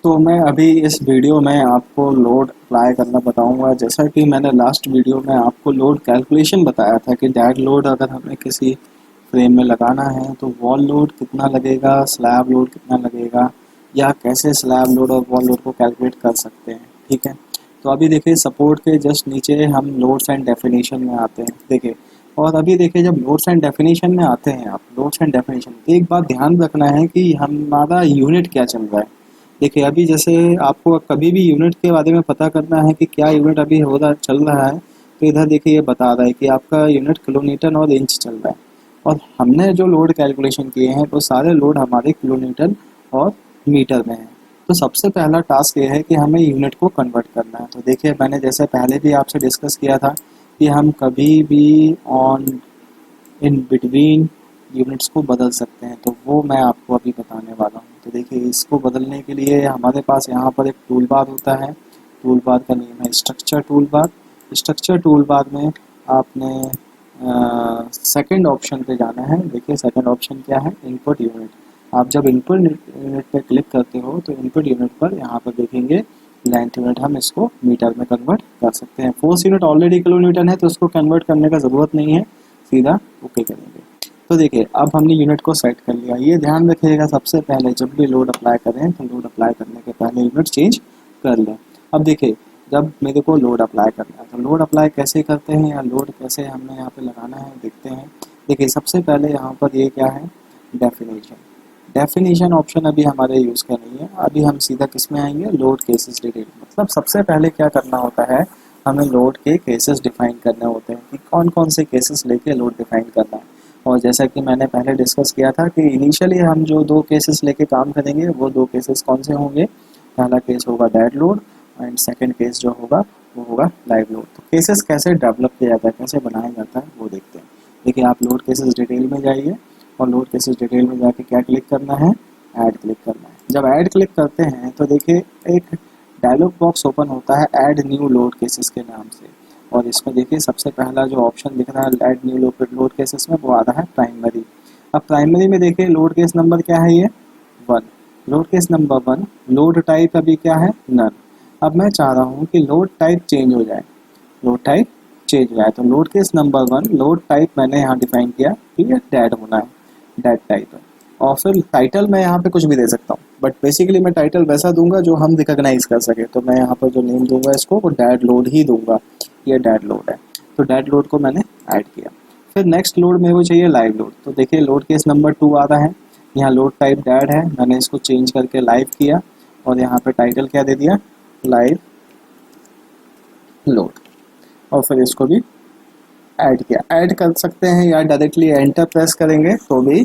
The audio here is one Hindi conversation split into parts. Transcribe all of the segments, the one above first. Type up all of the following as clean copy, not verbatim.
तो मैं अभी इस वीडियो में आपको लोड अप्लाई करना बताऊंगा। जैसा कि मैंने लास्ट वीडियो में आपको लोड कैलकुलेशन बताया था कि डेड लोड अगर हमें किसी फ्रेम में लगाना है तो वॉल लोड कितना लगेगा, स्लैब लोड कितना लगेगा, या कैसे स्लैब लोड और वॉल लोड को कैलकुलेट कर सकते हैं। ठीक है, तो अभी देखिए सपोर्ट के जस्ट नीचे हम लोड्स एंड डेफिनेशन में आते हैं। देखिए, और अभी देखिए जब लोड्स एंड डेफिनेशन में आते हैं आप, लोड्स एंड डेफिनेशन, तो एक बात ध्यान रखना है कि हमारा यूनिट क्या चल रहा है। देखिए अभी जैसे आपको कभी भी यूनिट के बारे में पता करना है कि क्या यूनिट अभी हो रहा चल रहा है, तो इधर देखिए ये बता रहा है कि आपका यूनिट किलोमीटर और इंच चल रहा है, और हमने जो लोड कैलकुलेशन किए हैं वो सारे लोड हमारे किलोमीटर और मीटर में हैं। तो सबसे पहला टास्क ये है कि हमें यूनिट को कन्वर्ट करना है। तो देखिए मैंने जैसे पहले भी आपसे डिस्कस किया था कि हम कभी भी ऑन इन बिटवीन यूनिट्स को बदल सकते हैं, तो वो मैं आपको अभी बताने वाला हूँ। तो देखिए इसको बदलने के लिए हमारे पास यहाँ पर एक टूल बार होता है। टूल बार का नेम है structure tool bar. Structure tool bar में आपने सेकंड ऑप्शन पे जाना है। देखिए सेकंड ऑप्शन क्या है, इनपुट यूनिट। आप जब इनपुट यूनिट पे क्लिक करते हो तो इनपुट यूनिट पर यहाँ पर देखेंगे लेंथ यूनिट, हम इसको मीटर में कन्वर्ट कर सकते हैं। फोर्स यूनिट ऑलरेडी किलोमीटर है तो उसको कन्वर्ट करने का ज़रूरत नहीं है, सीधा ओके करेंगे। तो देखिए अब हमने यूनिट को सेट कर लिया। ये ध्यान रखिएगा सबसे पहले जब भी लोड अप्लाई करें तो लोड अप्लाई करने के पहले यूनिट चेंज कर लें। अब देखिए जब मेरे को लोड अप्लाई करना है तो लोड अप्लाई कैसे करते हैं या लोड कैसे हमें यहाँ पे लगाना है देखते हैं। देखिए सबसे पहले यहाँ पर ये क्या है, डेफिनेशन। डेफिनेशन ऑप्शन अभी हमारे यूज़ का नहीं है। अभी हम सीधा किस में आएंगे, लोड केसेस डिटेल। मतलब सबसे पहले क्या करना होता है, हमें लोड के केसेस डिफाइन करने होते हैं कि कौन कौन से केसेस लेके लोड डिफाइन करना है। और जैसा कि मैंने पहले डिस्कस किया था कि इनिशियली हम जो दो केसेस लेके काम करेंगे वो दो केसेस कौन से होंगे। पहला केस होगा dead load and second case जो होगा वो होगा लाइव लोड। तो केसेस कैसे डेवलप किया जाता है, कैसे बनाया जाता है वो देखते हैं। देखिए आप लोड केसेस डिटेल में जाइए और लोड केसेस डिटेल में जाके क्या क्लिक करना है, ऐड क्लिक करना है। जब ऐड क्लिक करते हैं तो देखिए एक डायलॉग बॉक्स ओपन होता है ऐड न्यू लोड केसेस के नाम से, और इसमें देखिए सबसे पहला जो ऑप्शन दिख रहा है ऐड न्यू लोड केसेस में, वो आ रहा है प्राइमरी। अब प्राइमरी में देखिए लोड केस नंबर क्या है, ये 1। Load case number 1। Load type अभी क्या है, नन। अब मैं चाह रहा हूँ कि लोड टाइप चेंज हो जाए, लोड टाइप चेंज हो जाए। तो load case number 1 load type मैंने यहाँ डिफाइन किया, ठीक है, डेड होना है, डेड टाइप है। और फिर टाइटल मैं यहाँ पे कुछ भी दे सकता हूँ, बट बेसिकली मैं टाइटल वैसा दूंगा जो हम रिकॉग्नाइज कर सके। तो मैं यहाँ पर जो नेम दूंगा इसको वो डेड लोड ही दूंगा, ये डेड लोड है। तो डेड लोड को मैंने ऐड किया। फिर नेक्स्ट लोड मेरे को चाहिए लाइव लोड। तो देखिए लोड केस नंबर 2 आ रहा है, यहाँ लोड टाइप डेड है, मैंने इसको चेंज करके लाइव किया और यहाँ पे टाइटल क्या दे दिया, लाइव लोड। और फिर इसको भी ऐड किया। ऐड कर सकते हैं या डायरेक्टली एंटर प्रेस करेंगे तो भी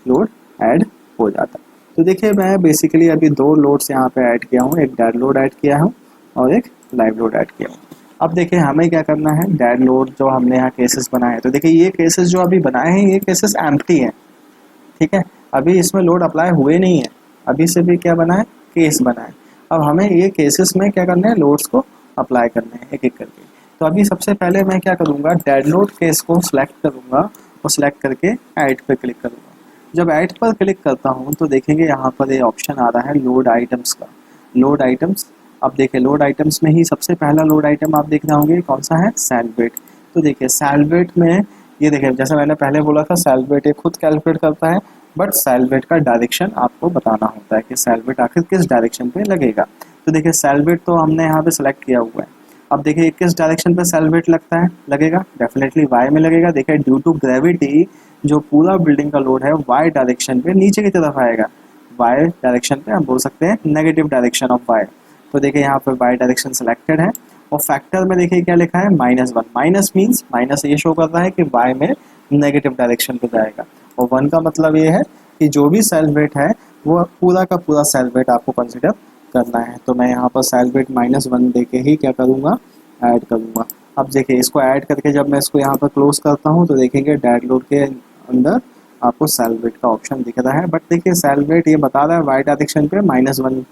लोड ऐड हो जाता है। तो देखिए मैं बेसिकली अभी दो लोड्स यहाँ पे ऐड किया हूँ, एक डेड लोड ऐड किया हूँ और एक लाइव लोड ऐड किया हूँ। अब देखिए हमें क्या करना है, डेड लोड जो हमने यहाँ केसेस बनाए हैं, तो देखिए ये केसेस जो अभी बनाए हैं ये केसेस एम्प्टी हैं, ठीक है, अभी इसमें लोड अप्लाई हुए नहीं है, अभी से भी क्या बना है, केस बना है। अब हमें ये केसेस में क्या करना है, लोड्स को अप्लाई करने हैं एक एक करके। तो अभी सबसे पहले मैं क्या करूँगा, डेड लोड केस को सिलेक्ट करूँगा और सिलेक्ट करके ऐड पे क्लिक करूँगा। जब ऐड पर क्लिक करता हूँ तो देखेंगे यहाँ पर ये ऑप्शन आ रहा है लोड आइटम्स का, लोड आइटम्स। अब देखिए लोड आइटम्स में ही सबसे पहला लोड आइटम आप देख रहे होंगे कौन सा है, सैलवेट। तो देखिए सैलवेट में ये देखिए जैसे मैंने पहले बोला था सैलवेट ये खुद कैलकुलेट करता है, बट सैलवेट का डायरेक्शन आपको बताना होता है कि सैलवेट आखिर किस डायरेक्शन पे लगेगा। तो देखिए सैलवेट तो हमने यहाँ पे सेलेक्ट किया हुआ है। अब देखिए किस डायरेक्शन पे सैलवेट लगता है, लगेगा डेफिनेटली वाई में लगेगा। देखिए ड्यू टू ग्रेविटी जो पूरा बिल्डिंग का लोड है वाई डायरेक्शन पे नीचे की तरफ आएगा, वाई डायरेक्शन पे हम बोल सकते हैं नेगेटिव डायरेक्शन ऑफ वाई। तो देखिए यहाँ पे वाई डायरेक्शन सिलेक्टेड है और फैक्टर में देखिए क्या लिखा है, -1। माइनस मीन्स माइनस ये शो कर रहा है कि वाई में नेगेटिव डायरेक्शन पे जाएगा, और 1 का मतलब ये है कि जो भी सैलवेट है वो पूरा का पूरा सैलवेट आपको कंसिडर करना है। तो मैं यहाँ पर सैलवेट -1 दे के ही क्या करूँगा, ऐड करूँगा। अब देखिए इसको ऐड करके जब मैं इसको यहाँ पर क्लोज करता हूँ तो देखेंगे डेड लोड के अंदर आपको सैलवेट का ऑप्शन दिख रहा है। बट देखिए सैलवेट ये बता रहा है वाई डायरेक्शन पे -1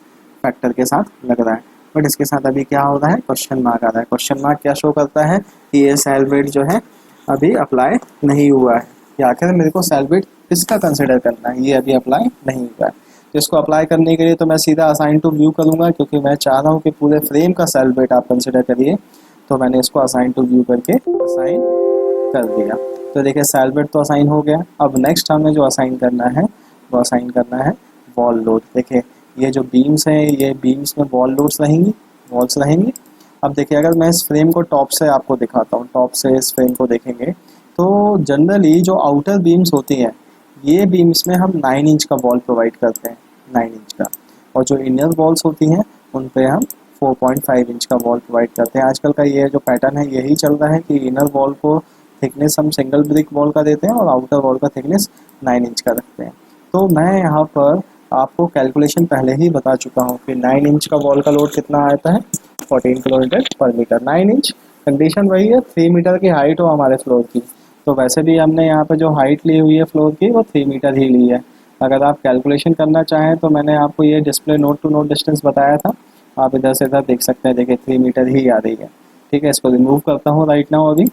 फैक्टर के साथ लग रहा है, बट इसके साथ अभी क्या हो रहा है, क्वेश्चन मार्क आ रहा है। क्वेश्चन मार्क क्या शो करता है कि ये सैलवेट जो है अभी अप्लाई नहीं हुआ है, या आखिर मेरे को सैलवेट किसका कंसिडर करना है, ये अभी अप्लाई नहीं हुआ है। इसको अप्लाई करने के लिए तो मैं सीधा असाइन टू व्यू करूँगा, क्योंकि मैं चाह रहा हूँ कि पूरे फ्रेम का सेल्फ वेट आप कंसिडर करिए। तो मैंने इसको असाइन टू व्यू करके असाइन कर दिया। तो देखिए सेल्फ वेट तो असाइन हो गया। अब नेक्स्ट हमें जो असाइन करना है वो असाइन करना है वॉल लोड। देखिए ये जो बीम्स हैं, ये बीम्स में वॉल लोड्स रहेंगी, वॉल्स रहेंगी। अब देखिए अगर मैं इस फ्रेम को टॉप से आपको दिखाता हूँ, टॉप से इस फ्रेम को देखेंगे तो जनरली जो आउटर बीम्स होती हैं, ये बीम्स में हम 9 इंच का वॉल प्रोवाइड करते हैं, 9 इंच का। और जो इनर वॉल्स होती हैं उन पे हम 4.5 इंच का वॉल प्रोवाइड करते हैं। आजकल का ये जो पैटर्न है यही चल रहा है कि इनर वॉल को थिकनेस हम सिंगल ब्रिक वॉल का देते हैं और आउटर वॉल का थिकनेस 9 इंच का रखते हैं। तो मैं यहाँ पर आपको कैलकुलेशन पहले ही बता चुका हूँ कि 9 इंच का वॉल का लोड कितना आता है, 14 किलोमीटर पर मीटर। 9 इंच कंडीशन वही है, 3 मीटर की हाइट हो हमारे फ्लोर की। तो वैसे भी हमने यहाँ पे जो हाइट ली हुई है फ्लोर की वो 3 मीटर ही ली है। अगर आप कैलकुलेशन करना चाहें तो मैंने आपको ये display node to node distance बताया था, आप इधर से इधर देख सकते हैं। देखिए 3 मीटर ही आ रही है, ठीक है। इसको रिमूव करता हूँ राइट नाउ अभी।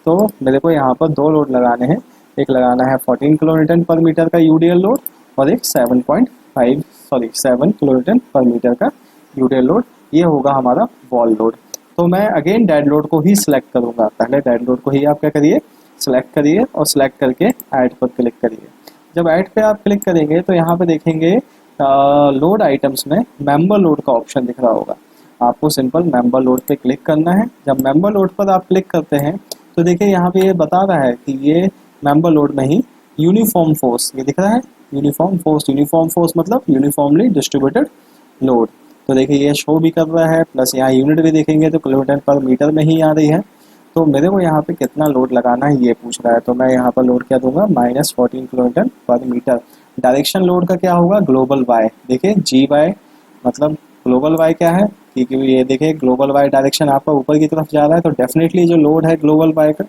तो मेरे को यहाँ पर 2 लोड लगाने हैं। एक लगाना है 14 किलोन्यूटन पर मीटर का यूडीएल लोड और एक 7 किलोन्यूटन पर मीटर का यूडीएल लोड। ये होगा हमारा वॉल लोड। तो मैं अगेन डेड लोड को ही सिलेक्ट करूँगा। पहले डेड लोड को ही आप क्या करिए, सिलेक्ट करिए और सिलेक्ट करके ऐड पर क्लिक करिए। जब ऐड पे आप क्लिक करेंगे तो यहाँ पे देखेंगे लोड आइटम्स में मेंबर लोड का ऑप्शन दिख रहा होगा। आपको सिंपल मेंबर लोड पे क्लिक करना है। जब मेंबर लोड पर आप क्लिक करते हैं तो देखिए यहाँ पे ये बता रहा है कि ये मेंबर लोड में ही यूनिफॉर्म फोर्स, ये दिख रहा है यूनिफॉर्म फोर्स मतलब यूनिफॉर्मली डिस्ट्रीब्यूटेड लोड। तो देखिए ये शो भी कर रहा है, प्लस यहाँ यूनिट भी देखेंगे तो किलोमीटर पर मीटर में ही आ रही है। तो मेरे को यहाँ पे कितना लोड लगाना है ये पूछ रहा है, तो मैं यहाँ पर लोड क्या दूंगा, -14 किलोमीटर पर मीटर। डायरेक्शन लोड का क्या होगा, ग्लोबल वाई। देखिए जी वाई मतलब ग्लोबल वाई क्या है, क्योंकि ये देखिए ग्लोबल वाई डायरेक्शन आपका ऊपर की तरफ जा रहा है, तो डेफिनेटली जो लोड है ग्लोबल वाई का,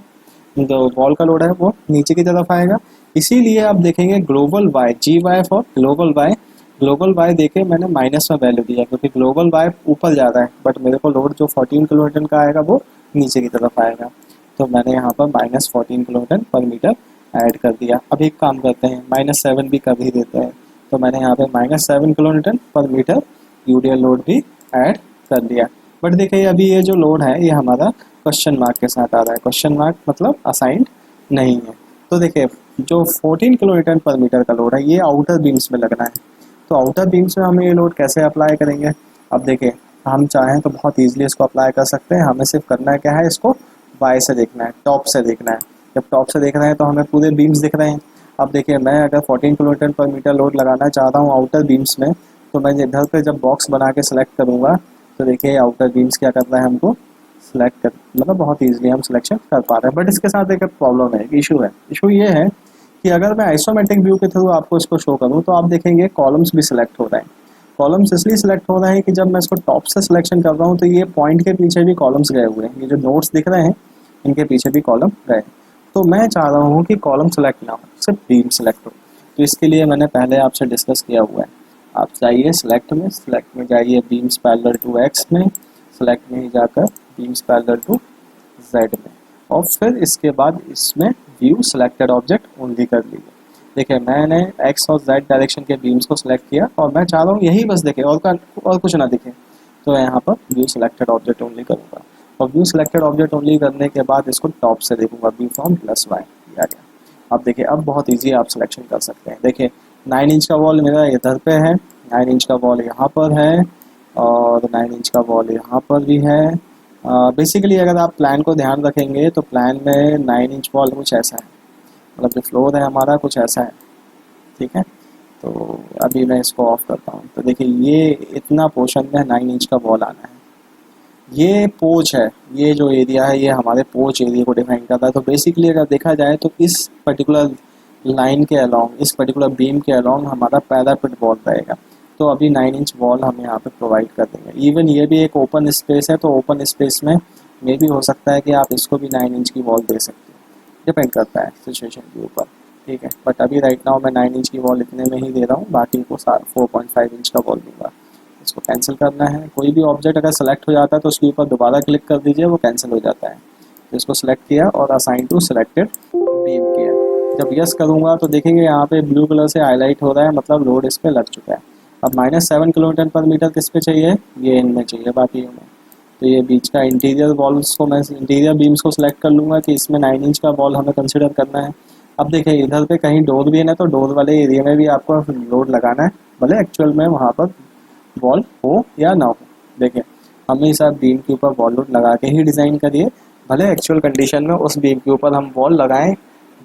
जो वॉल का लोड है वो नीचे की तरफ आएगा। इसीलिए आप देखेंगे global Y, G Y for global Y. Global Y देखे मैंने माइनस में वैल्यू दिया क्योंकि ग्लोबल वाई ऊपर जा रहा है, बट मेरे को लोड जो 14 किलोमीटर का आएगा वो नीचे की तरफ आएगा। तो मैंने यहाँ पर -14 किलोमीटर पर मीटर ऐड कर दिया। अब एक काम करते हैं, -7 भी कर ही देते हैं। तो मैंने यहाँ पे -7 किलोमीटर पर मीटर यूडीएल लोड भी ऐड कर दिया। बट देखिए अभी ये जो लोड है ये हमारा क्वेश्चन मार्क के साथ आ रहा है। क्वेश्चन मार्क मतलब असाइंड नहीं है। तो देखिए जो 14 किलोमीटर पर मीटर का लोड है ये आउटर बीम्स में लगना है। तो आउटर बीम्स में हमें ये लोड कैसे अप्लाई करेंगे, अब देखिए हम चाहें तो बहुत ईजिली इसको अप्लाई कर सकते हैं। हमें सिर्फ करना है क्या है, इसको वाई से देखना है, टॉप से देखना है। जब टॉप से देख रहे हैं तो हमें पूरे बीम्स दिख रहे हैं। अब देखिए मैं अगर 14 किलोमीटर पर मीटर लोड लगाना चाहता हूँ आउटर बीम्स में, तो मैं इधर पे जब बॉक्स बना के सिलेक्ट करूँगा तो देखिए आउटर बीम्स क्या करना है, हमको सिलेक्ट कर, मतलब बहुत ईजिली हम सिलेक्शन कर पा रहे हैं। बट इसके साथ एक प्रॉब्लम है, एक इशू है। इशू ये है कि अगर मैं आइसोमेट्रिक व्यू के थ्रू आपको इसको शो करूँ तो आप देखेंगे कॉलम्स भी सिलेक्ट हो रहे हैं। कॉलम्स इसलिए सिलेक्ट हो रहे हैं कि जब मैं इसको टॉप से सिलेक्शन कर रहा हूँ तो ये पॉइंट के पीछे भी कॉलम्स गए हुए हैं। ये जो नोट्स दिख रहे हैं इनके पीछे भी कॉलम गए। तो मैं चाह रहा हूँ कि कॉलम सेलेक्ट ना हो, सिर्फ बीम सेलेक्ट हो। तो इसके लिए मैंने पहले आपसे डिस्कस किया हुआ है। आप जाइए सिलेक्ट में जाइए बीम्स पैरेलल टू एक्स में, सेलेक्ट में ही जाकर बीम्स पैरेलल टू जेड में, और फिर इसके बाद इसमें व्यू सिलेक्टेड ऑब्जेक्ट ओनली कर लीजिए। देखिए मैंने एक्स और जेड डायरेक्शन के बीम्स को सिलेक्ट किया और मैं चाह रहा हूँ यही बस दिखे और कुछ ना दिखे। तो यहाँ पर व्यू सिलेक्टेड ऑब्जेक्ट ओनली करूँगा और व्यू सिलेक्टेड ऑब्जेक्ट ओनली करने के बाद इसको टॉप से देखूंगा, बी फ्रॉम +y आ गया। अब देखिए अब बहुत इजी आप सिलेक्शन कर सकते हैं। देखिए 9 इंच का वॉल मेरा इधर पे है, 9 इंच का वॉल यहाँ पर है और 9 इंच का वॉल यहाँ पर भी है। बेसिकली अगर आप प्लान को ध्यान रखेंगे तो प्लान में 9 इंच वॉल कुछ ऐसा है, मतलब जो फ्लोर है हमारा कुछ ऐसा है, ठीक है। तो अभी मैं इसको ऑफ करता हूँ। तो देखिए ये इतना पोर्शन में 9 इंच का वॉल आना है। ये पोच है, ये जो एरिया है ये हमारे पोच एरिया को डिफाइन करता है। तो बेसिकली अगर देखा जाए तो इस पर्टिकुलर लाइन के अलोंग, इस पर्टिकुलर बीम के अलोंग हमारा पैरापिट वॉल रहेगा। तो अभी 9 इंच वॉल हम यहाँ पे प्रोवाइड कर देंगे। इवन ये भी एक ओपन स्पेस है, तो ओपन स्पेस में मे भी हो सकता है कि आप इसको भी 9 इंच की वॉल दे सकते हैं, डिपेंड करता है सिचुएशन के ऊपर, ठीक है। बट अभी राइट नाउ मैं 9 इंच की वॉल इतने में ही दे रहा हूँ, बाकी को 4.5 इंच का वॉल दूंगा। इसको कैंसिल करना है। कोई भी ऑब्जेक्ट अगर सेलेक्ट हो जाता है तो उसके ऊपर दोबारा क्लिक कर दीजिए, वो कैंसिल हो जाता है। तो इसको सेलेक्ट किया और असाइन टू सिलेक्टेड बीम किया। जब यस करूँगा तो देखेंगे यहाँ पे ब्लू कलर से हाईलाइट हो रहा है, मतलब लोड इस पर लग चुका है। अब -7 kN/m किस पे चाहिए, ये इनमें चाहिए बाकी में। तो ये बीच का इंटीरियर वॉल्स को मैं इंटीरियर बीम्स को सिलेक्ट कर लूँगा कि इसमें 9 इंच का वॉल हमें कंसिडर करना है। अब देखिए इधर पे कहीं डोर भी है ना, तो डोर वाले एरिया में भी आपको लोड लगाना है, भले एक्चुअल में वहाँ पर वॉल हो या ना हो। देखिए हमेशा बीम के ऊपर वॉल लोड लगा के ही डिज़ाइन करिए, भले एक्चुअल कंडीशन में उस बीम के ऊपर हम वॉल लगाएं,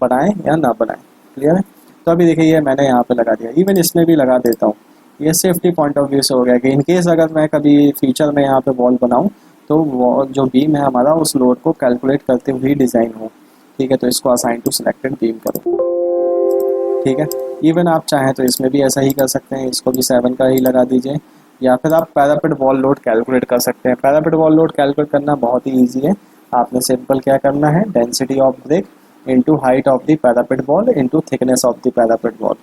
बनाएं या ना बनाएं। क्लियर है। तो अभी देखिए ये मैंने यहाँ पे लगा दिया, इवन इसमें भी लगा देता हूँ। ये सेफ्टी पॉइंट ऑफ व्यू से हो गया कि इनकेस अगर मैं कभी फ्यूचर में यहाँ पे वॉल बनाऊँ तो वो जो बीम है हमारा उस लोड को कैलकुलेट करते हुए डिज़ाइन हो। ठीक है, तो इसको असाइन टू सिलेक्टेड बीम करो। ठीक है, इवन आप चाहें तो इसमें भी ऐसा ही कर सकते हैं, इसको भी 7 का ही लगा दीजिए, या फिर आप पैरापेट वॉल लोड कैलकुलेट कर सकते हैं। पैरापेट वॉल लोड कैलकुलेट करना बहुत ही ईजी है। आपने सिंपल क्या करना है, density of brick into height of the parapet wall into thickness of the parapet wall,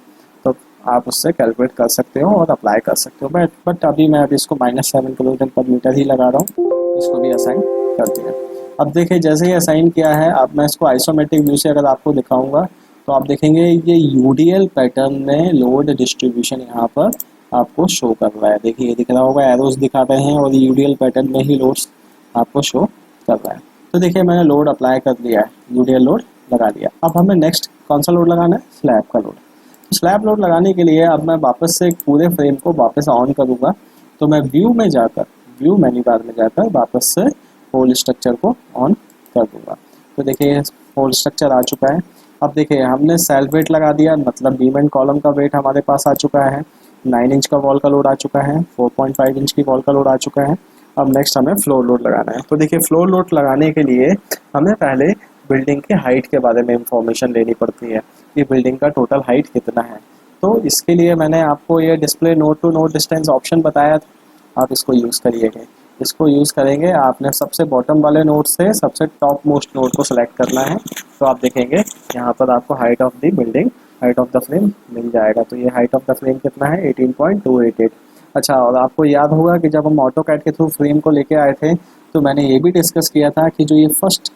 तो आप उससे कैलकुलेट कर सकते हो और अप्लाई कर सकते हो। बट अभी मैं इसको -7 kN/m ही लगा रहा हूँ, इसको भी असाइन कर दिया। अब देखिए जैसे ही असाइन किया है, अब मैं इसको आइसोमेट्रिक व्यू से अगर आपको दिखाऊंगा तो आप देखेंगे ये यूडीएल पैटर्न में लोड डिस्ट्रीब्यूशन यहाँ पर आपको शो कर रहा है। देखिए ये दिख रहा होगा, एरोस दिखा रहे हैं और यूडीएल पैटर्न में ही लोड्स आपको शो कर रहा है। तो देखिए मैंने लोड अप्लाई कर दिया है, यूडीएल लोड लगा दिया। अब हमें नेक्स्ट कौन सा लोड लगाना है, स्लैब का लोड। तो स्लैब लोड लगाने के लिए अब मैं वापस से पूरे फ्रेम को वापस ऑन करूँगा, तो मैं व्यू में जाकर, व्यू मेन्यू बार में जाकर वापस से होल स्ट्रक्चर को ऑन कर दूँगा। तो देखिए होल स्ट्रक्चर आ चुका है। अब देखिए हमने सेल्फ वेट लगा दिया, मतलब बीम एंड कॉलम का वेट हमारे पास आ चुका है। 9 इंच का वॉल का लोड आ चुका है, 4.5 इंच की वॉल का लोड आ चुका है। अब नेक्स्ट हमें फ्लोर लोड लगाना है। तो देखिए फ्लोर लोड लगाने के लिए हमें पहले बिल्डिंग की हाइट के बारे में इंफॉर्मेशन लेनी पड़ती है कि बिल्डिंग का टोटल हाइट कितना है। तो इसके लिए मैंने आपको ये display node to node distance option बताया था, आप इसको यूज़ करिएगा। इसको यूज़ करेंगे, आपने सबसे बॉटम वाले नोड से सबसे टॉप मोस्ट नोड को सिलेक्ट करना है। तो आप देखेंगे यहाँ पर आपको height of the building, height of the frame मिल जाएगा। तो ये हाइट ऑफ द फ्रेम कितना है, 18.288। अच्छा, और आपको याद होगा कि जब हम ऑटोकैड के थ्रू फ्रेम को लेके आए थे तो मैंने ये भी डिस्कस किया था कि जो ये फर्स्ट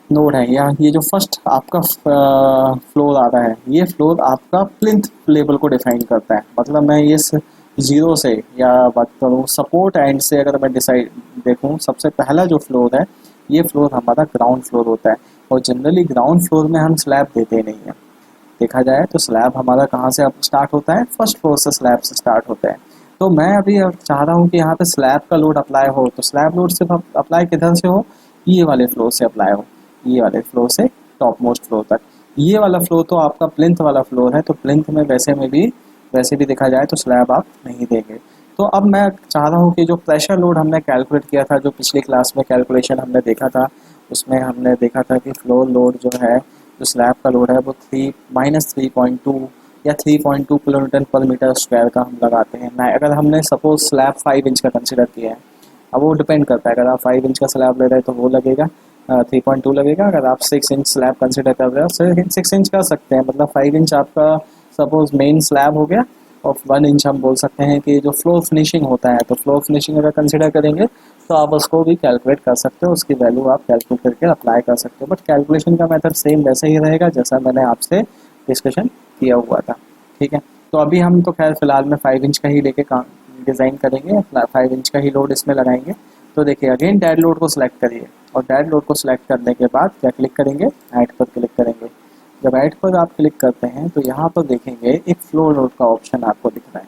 नोड है, या ये जो फर्स्ट आपका फ्लोर आ रहा है, ये फ्लोर आपका प्लिंथ लेवल को डिफाइन करता है। मतलब मैं ये जीरो से या बात करूँ सपोर्ट एंड से, अगर मैं डिसाइड देखूँ, सबसे पहला जो फ्लोर है ये फ्लोर हमारा ग्राउंड फ्लोर होता है। और जनरली ग्राउंड फ्लोर में हम स्लैब देते नहीं हैं। देखा जाए तो स्लैब हमारा कहाँ से अब स्टार्ट होता है, फर्स्ट फ्लोर से स्लैब से स्टार्ट होता है। तो मैं अभी चाह रहा हूँ कि यहाँ पे स्लैब का लोड अप्लाई हो, तो स्लैब लोड सिर्फ अप्लाई किधर से हो, ये वाले फ्लोर से अप्लाई हो, ये वाले फ्लोर से टॉप मोस्ट फ्लोर तक। ये वाला फ्लोर तो आपका प्लिंथ वाला फ्लोर है, तो प्लिंथ में वैसे भी देखा जाए तो स्लैब आप नहीं देंगे। तो अब मैं चाह रहा हूँ कि जो प्रेशर लोड हमने कैलकुलेट किया था, जो पिछली क्लास में कैलकुलेशन हमने देखा था, उसमें हमने देखा था कि फ्लोर लोड जो है, जो स्लैब का लोड है वो -3.2 या 3.2 kN/m² का हम लगाते हैं। ना अगर हमने सपोज स्लैब 5 इंच का कंसिडर किया है, अब वो डिपेंड करता है, अगर आप 5 इंच का स्लैब ले रहे हैं तो वो लगेगा 3.2 लगेगा। अगर आप 6 इंच स्लैब कंसिडर कर रहे हो 6 इंच कर सकते हैं, मतलब 5 इंच आपका सपोज मेन स्लैब हो गया, और 1 इंच हम बोल सकते हैं कि जो फ्लोर फिनिशिंग होता है, तो फ्लोर फिनिशिंग अगर कंसिडर करेंगे तो आप उसको भी कैलकुलेट कर सकते हो, उसकी वैल्यू आप कैलकुलेट करके अप्लाई कर सकते हो। बट कैलकुलेशन का मेथड सेम वैसे ही रहेगा जैसा मैंने आपसे डिस्कशन किया हुआ था। ठीक है, तो अभी हम तो खैर फिलहाल में 5 इंच का ही लेके डिज़ाइन करेंगे, 5 इंच का ही लोड इसमें लगाएंगे। तो देखिए अगेन डेड लोड को सिलेक्ट करिए, और डेड लोड को सिलेक्ट करने के बाद क्या क्लिक करेंगे, ऐड पर क्लिक करेंगे। जब ऐड पर आप क्लिक करते हैं तो यहाँ पर देखेंगे एक फ्लो लोड का ऑप्शन आपको दिख रहा है।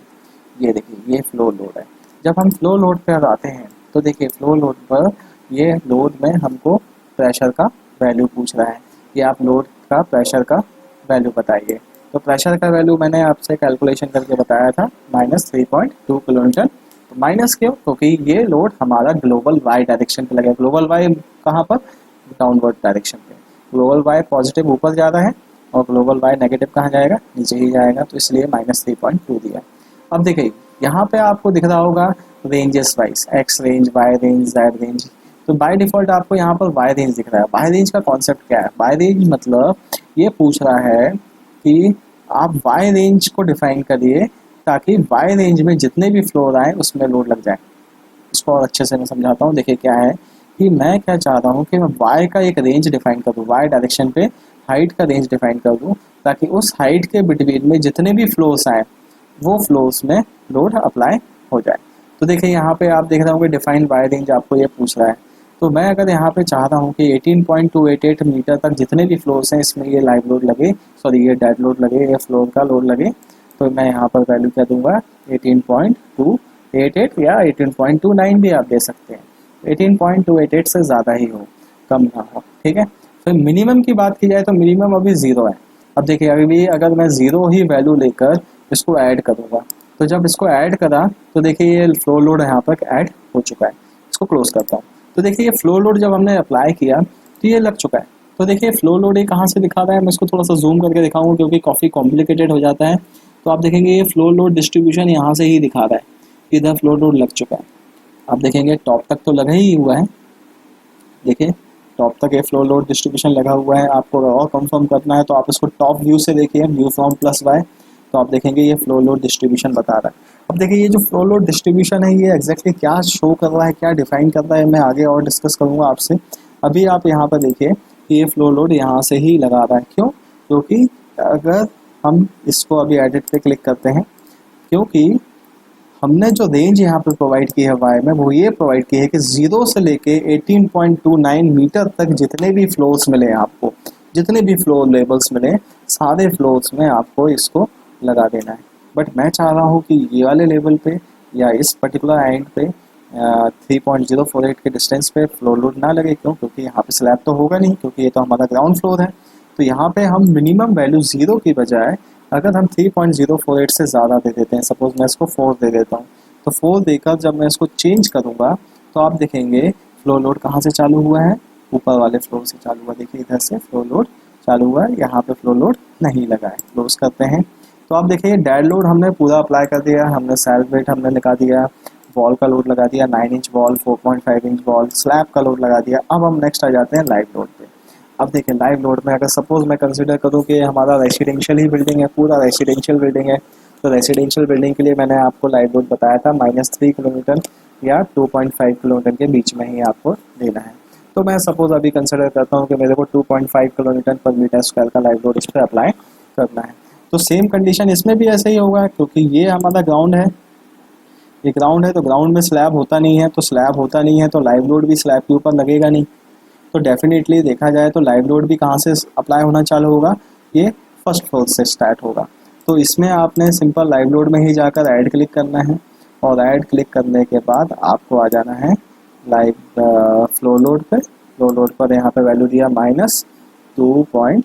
ये देखिए ये फ्लो लोड है। जब हम फ्लो लोड पर आते हैं तो देखिए फ्लो लोड पर ये लोड में हमको प्रेशर का वैल्यू पूछ रहा है कि आप लोड का प्रेशर का वैल्यू बताइए। तो प्रेशर का वैल्यू मैंने आपसे कैलकुलेशन करके बताया था -3.2 kN। तो माइनस क्यों, क्योंकि ये लोड हमारा ग्लोबल वाई डायरेक्शन पे लगा है। ग्लोबल वाई कहाँ पर, डाउनवर्ड डायरेक्शन पे। ग्लोबल वाई पॉजिटिव ऊपर जा रहा है और ग्लोबल वाई नेगेटिव कहाँ जाएगा, नीचे ही जाएगा, तो इसलिए -3.2 दिया। अब देखिए यहाँ पे आपको दिख रहा होगा ranges wise, X range, Y range, Z range. तो बाय डिफ़ॉल्ट आपको यहाँ पर वाई रेंज दिख रहा है। वाई रेंज का कॉन्सेप्ट क्या है, वाई रेंज मतलब ये पूछ रहा है कि आप वाई रेंज को डिफाइन करिए ताकि वाई रेंज में जितने भी फ्लोर आए उसमें लोड लग जाए। इसको और अच्छे से मैं समझाता हूँ। देखिए क्या है कि मैं क्या चाहता हूँ कि मैं वाई का एक रेंज डिफाइन कर दूँ, वाई डायरेक्शन पे हाइट का रेंज डिफाइन कर दूँ, ताकि उस हाइट के बिटवीन में जितने भी फ्लोर्स आए वो फ्लोस में लोड अप्लाई हो जाए। तो देखिए यहाँ पे आप देख रहे होंगे डिफाइंड बाय रेंज आपको ये पूछ रहा है। तो मैं अगर यहाँ पे चाहता हूँ कि 18.288 मीटर तक जितने भी फ्लोर्स हैं इसमें ये लाइव लोड लगे, सॉरी ये डेड लोड लगे, ये फ्लोर का लोड लगे, तो मैं यहाँ पर वैल्यू क्या दूंगा 18.288 या 18.29 भी आप दे सकते हैं। 18.288 से ज़्यादा ही हो, कम ना हो, ठीक है। फिर मिनिमम की बात की जाए तो मिनिमम अभी ज़ीरो है। अब देखिए अभी अगर मैं ज़ीरो ही वैल्यू लेकर इसको ऐड करूँगा, तो जब इसको ऐड करा तो देखिए ये फ्लो लोड यहाँ पर ऐड हो चुका है। इसको क्लोज करता हूँ। तो देखिए ये फ्लो लोड जब हमने अप्लाई किया तो ये लग चुका है। तो देखिए फ्लो लोड ये कहाँ से दिखा रहा है, मैं इसको थोड़ा सा जूम करके दिखाऊंगा क्योंकि काफ़ी कॉम्प्लिकेटेड हो जाता है। तो आप देखेंगे ये फ्लो लोड डिस्ट्रीब्यूशन यहाँ से ही दिखा रहा है कि इधर फ्लो लोड लग चुका है। आप देखेंगे टॉप तक तो लगा ही हुआ है, देखिए टॉप तक ये फ्लो लोड डिस्ट्रीब्यूशन लगा हुआ है। आपको और कंफर्म करना है तो आप इसको टॉप व्यू से देखिए, व्यू फ्रॉम प्लस वाई, तो आप देखेंगे ये फ्लो लोड डिस्ट्रीब्यूशन बता रहा है। अब देखिए ये जो फ्लो लोड डिस्ट्रीब्यूशन है ये एग्जैक्टली क्या शो कर रहा है, क्या डिफाइन कर रहा है, मैं आगे और डिस्कस करूँगा आपसे। अभी आप यहाँ पर देखिए कि ये फ्लो लोड यहाँ से ही लगा रहा है। क्यों? क्योंकि अगर हम इसको अभी एडिट पे क्लिक करते हैं, क्योंकि हमने जो रेंज यहाँ पे प्रोवाइड की है वाई में वो ये प्रोवाइड की है कि 0 से लेके 18.29 मीटर तक जितने भी फ्लोर्स मिले आपको, जितने भी फ्लोर लेवल्स मिले, सारे फ्लोर्स में आपको इसको लगा देना है। बट मैं चाह रहा हूँ कि ये वाले लेवल पे या इस पर्टिकुलर एंड पे 3.048 के डिस्टेंस पे फ्लोर लोड ना लगे। क्यों? क्योंकि यहाँ पे स्लैब तो होगा नहीं, क्योंकि ये तो हमारा ग्राउंड फ्लोर है। तो यहाँ पे हम मिनिमम वैल्यू 0 की बजाय अगर हम 3.048 से ज़्यादा दे देते हैं, सपोज मैं इसको 4 दे देता हूँ, तो 4 देकर जब मैं इसको चेंज करूँगा तो आप देखेंगे फ्लो लोड कहाँ से चालू हुआ है, ऊपर वाले फ्लोर से चालू हुआ। देखिए इधर से फ्लो लोड चालू हुआ है, यहाँ पे फ्लो लोड नहीं लगा है। क्लोज करते हैं तो आप देखिए डेड लोड हमने पूरा अप्लाई कर दिया, हमने सेल्फ वेट हमने लगा दिया, वॉल का लोड लगा दिया 9 inch wall, 4.5 inch wall, slab का लोड लगा दिया। अब हम नेक्स्ट आ जाते हैं लाइव लोड पे। अब देखिए लाइव लोड में अगर सपोज मैं कंसिडर करूँ कि हमारा रेसिडेंशियल ही बिल्डिंग है, पूरा रेसिडेंशियल बिल्डिंग है, तो रेसिडेंशियल बिल्डिंग के लिए मैंने आपको लाइव लोड बताया था -3 किलोमीटर या 2.5 किलोमीटर के बीच में ही आपको देना है। तो मैं सपोज अभी कंसिडर करता हूँ कि मेरे को 2.5 किलोमीटर पर मीटर स्क्वायर का लाइव लोड इस पर अप्लाई करना है। तो सेम कंडीशन इसमें भी ऐसे ही होगा, क्योंकि ये हमारा ग्राउंड है, ये ग्राउंड है, तो ग्राउंड में स्लैब होता नहीं है, तो स्लैब होता नहीं है तो लाइव लोड भी स्लैब के ऊपर लगेगा नहीं। तो डेफिनेटली देखा जाए तो लाइव लोड भी कहाँ से अप्लाई होना चालू होगा, ये फर्स्ट फ्लोर से स्टार्ट होगा। तो इसमें आपने सिंपल लाइव लोड में ही जाकर ऐड क्लिक करना है, और ऐड क्लिक करने के बाद आपको आ जाना है लाइव फ्लो लोड पे। फ्लो लोड पर यहाँ पे वैल्यू दिया -2.5,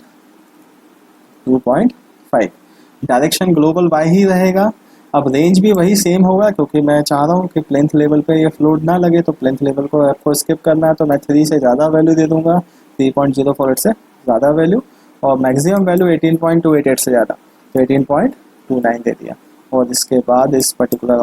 डायरेक्शन ग्लोबल बाय ही रहेगा। अब रेंज भी वही सेम होगा, क्योंकि मैं चाह रहा हूँ कि प्लेंथ लेवल पे ये फ्लोट ना लगे, तो प्लेंथ लेवल को आपको स्किप करना है, तो मैं 3 से ज़्यादा वैल्यू दे दूंगा, 3.048 से ज़्यादा वैल्यू, और मैक्सिमम वैल्यू 18.288 से ज़्यादा, तो 18.29 दे दिया। और इसके बाद इस पर्टिकुलर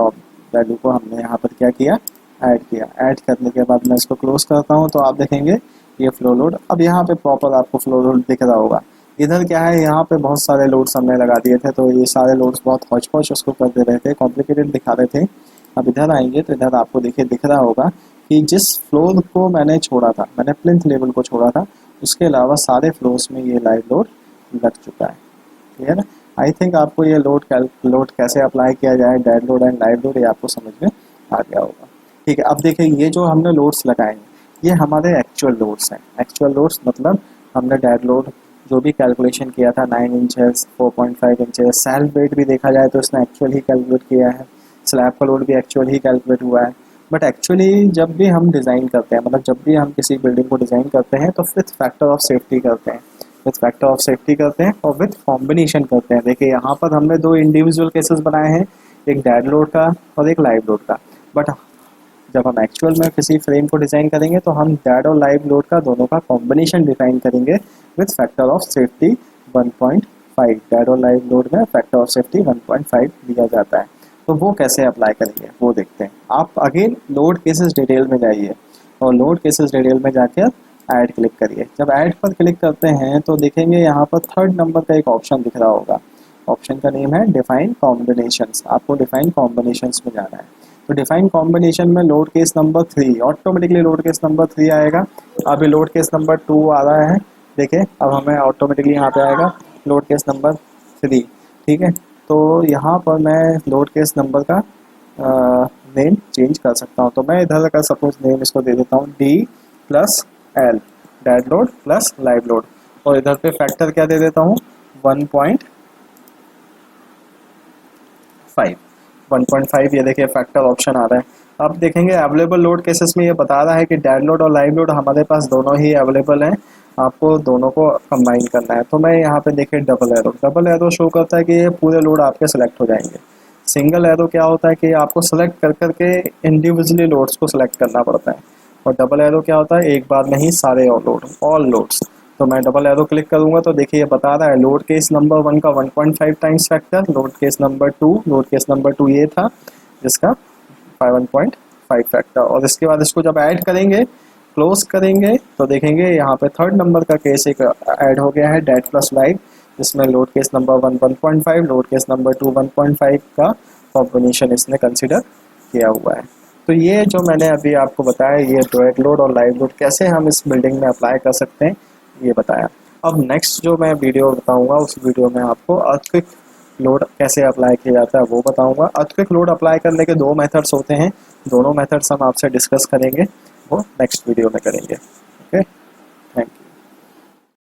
वैल्यू को हमने यहाँ पर क्या किया, ऐड किया। ऐड करने के बाद मैं इसको क्लोज करता हूँ, तो आप देखेंगे ये फ्लो लोड अब यहाँ पे प्रॉपर आपको फ्लो लोड दिख रहा होगा। इधर क्या है, यहाँ पे बहुत सारे लोड्स हमने लगा दिए थे, तो ये सारे लोड्स बहुत हौच पौच उसको कर दे रहे थे, कॉम्प्लिकेटेड दिखा रहे थे। अब इधर आएंगे तो इधर आपको देखिए दिख रहा होगा कि जिस फ्लोर को मैंने छोड़ा था, मैंने प्लिंथ लेवल को छोड़ा था, उसके अलावा सारे फ्लोर्स में ये लाइव लोड लग चुका है। क्लियर है? आई थिंक आपको ये लोड कैसे अप्लाई किया जाए, dead load and live load, ये आपको समझ में आ गया होगा। ठीक है, अब देखिए ये जो हमने लोड्स लगाए हैं ये हमारे एक्चुअल लोड्स हैं। एक्चुअल लोड्स मतलब हमने डेड लोड जो भी कैलकुलेशन किया था 9 इंचेस, 4.5 इंचेस, सेल्फ वेट भी देखा जाए तो इसने एक्चुअल ही कैलकुलेट किया है, स्लैब का लोड भी एक्चुअल ही कैलकुलेट हुआ है। बट एक्चुअली जब भी हम डिज़ाइन करते हैं, मतलब जब भी हम किसी बिल्डिंग को डिज़ाइन करते हैं तो विथ फैक्टर ऑफ सेफ्टी करते हैं, विथ फैक्टर ऑफ सेफ्टी करते हैं और विथ कॉम्बिनेशन करते हैं। देखिए यहाँ पर हमने 2 इंडिविजुअल केसेस बनाए हैं, एक डेड लोड का और एक लाइव लोड का। बट जब हम एक्चुअल में किसी फ्रेम को डिज़ाइन करेंगे तो हम डेड और लाइव लोड का दोनों का कॉम्बिनेशन डिफाइन करेंगे with factor of safety 1.5। Dead और लाइव लोड में फैक्टर ऑफ सेफ्टी 1.5 दिया जाता है। तो वो कैसे अप्लाई करेंगे वो देखते हैं। आप अगेन लोड केसेस डिटेल में जाइए और लोड केसेस डिटेल में जाकर ऐड क्लिक करिए। जब ऐड पर क्लिक करते हैं तो देखेंगे यहाँ पर 3rd नंबर का एक ऑप्शन दिख रहा होगा। ऑप्शन का नेम है डिफाइन कॉम्बिनेशंस। आपको डिफाइन कॉम्बिनेशंस में जाना है। तो डिफाइन कॉम्बिनेशन में load case number 3, automatically load case number 3 आएगा। अभी लोड केस नंबर 2 आ रहा है, देखिए अब हमें ऑटोमेटिकली यहाँ पे आएगा लोड केस नंबर 3। ठीक है, तो यहाँ पर मैं लोड केस नंबर का नेम चेंज कर सकता हूँ। तो मैं इधर का सपोज नेम इसको दे देता हूँ D plus L, dead load plus live load, और इधर पे फैक्टर क्या दे देता हूँ 1.5। 1.5 ये देखिए फैक्टर ऑप्शन आ रहा है। अब देखेंगे अवेलेबल लोड केसेस में ये बता रहा है कि डेड लोड और लाइव लोड हमारे पास दोनों ही अवेलेबल हैं, आपको दोनों को कंबाइन करना है। तो मैं यहाँ पे देखिए डबल एरो शो करता है कि ये पूरे लोड आपके सेलेक्ट हो जाएंगे। सिंगल एरो क्या होता है कि आपको सेलेक्ट कर करके इंडिविजुअली लोड्स को सेलेक्ट करना पड़ता है, और डबल एरो क्या होता है एक बार में ही सारे ऑल लोड्स। तो मैं डबल एरो क्लिक करूंगा तो देखिए ये बता रहा है लोड केस नंबर 1 का 1.5 times factor, load case number 2 ये था जिसका 1.5 फैक्टर, और इसके बाद इसको जब ऐड करेंगे क्लोज करेंगे तो देखेंगे यहाँ पे थर्ड नंबर का केस एक ऐड हो गया है डेड प्लस लाइव, जिसमें load case number 1 1.5, load case number 2 1.5 का कॉम्बिनेशन इसने कंसिडर किया हुआ है। तो ये जो मैंने अभी आपको बताया ये डेड लोड और लाइव लोड कैसे हम इस बिल्डिंग में अप्लाई कर सकते हैं ये बताया। अब नेक्स्ट जो मैं वीडियो बताऊंगा उस वीडियो में आपको अर्थक्वेक लोड कैसे अप्लाई किया जाता है वो बताऊंगा। अर्थक्वेक लोड अप्लाई करने के 2 मेथड्स होते हैं, दोनों मेथड्स हम आपसे डिस्कस करेंगे, वो नेक्स्ट वीडियो में करेंगे। Okay, thank you.